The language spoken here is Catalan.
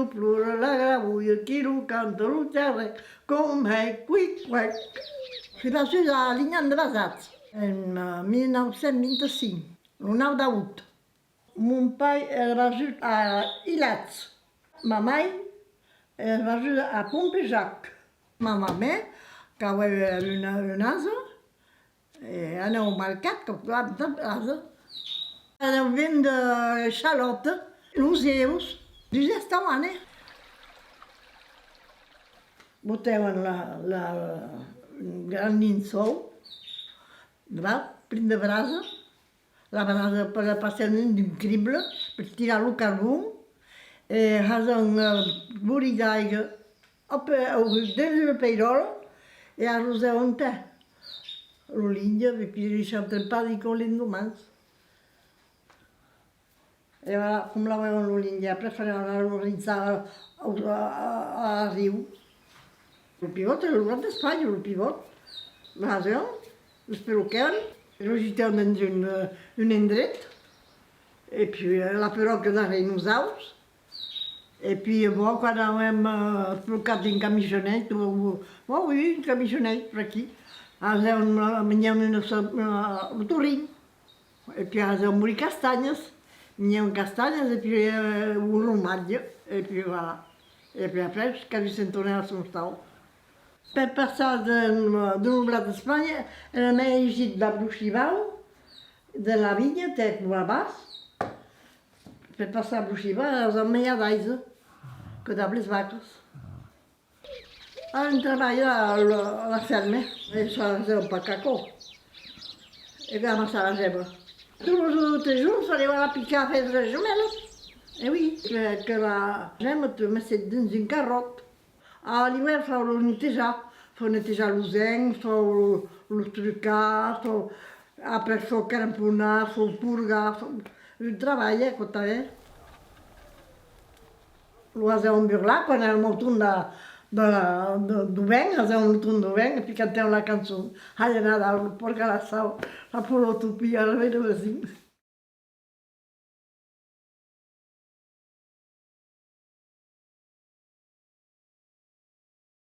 lo plora la gravouille, qui lo canta lo xerrec, com è quic-quac. Je va ser a Linyan de Basats, en 1925, el 9 d'agost. Mon pare es va ser a Ilats. Ma mare es va ser a Pompéjac. Ma mare, que aveva una asa, anava al mercat, que asa. Anava a vendre xalota, els euros, dus estaven, botaven un gran linçol, plin de brasa, la brasa per passar d'un crible, per tirar el carbó, fazen buri d'aigua dins el peirol i arrosaven te. L'olinja, et puis ils chantaient pas des collines d'hommes. Et voilà, com la veuen l'olinja, preferien l'olinja a riu. El pivot és el gat d'Espanya, el pivot. L'asien, els perruquers, els gitaven dins un indret, et puis la perruque darrere nosaltres. Et puis bon, quan anàvem trucat en camisonet, oui, un camisonet per aquí, menjaven el torrint, et puis fèiem morir castanyes, menjaven castanyes, et puis un romatge, et puis voilà. Et puis après, quasi se'n tornava a son estat. Per passar d'un blat d'Espanya, hem llegit la Bruixibau, de la vinya, té la bas, per passar a Bruixibau, és el millor d'aigua, que dava les vaques. Ara treballa a la ferma, i s'ha de fer un pacacó, i va amassar la gema. Tots els jours, s'arriba a picar a fer les gemeles. Eh oui, que la gema te met dins un carrot. A l'hivern feu netejar l'usenc, feu trucar, après feu caramponar, feu purgar, un treball, quan també. Fèiem burlar, quan era molt d'ovent, fèiem un ton d'ovent, i puis cantèiem la cançó. Ai, Nadal, porca la sau, la polotopia, la veia de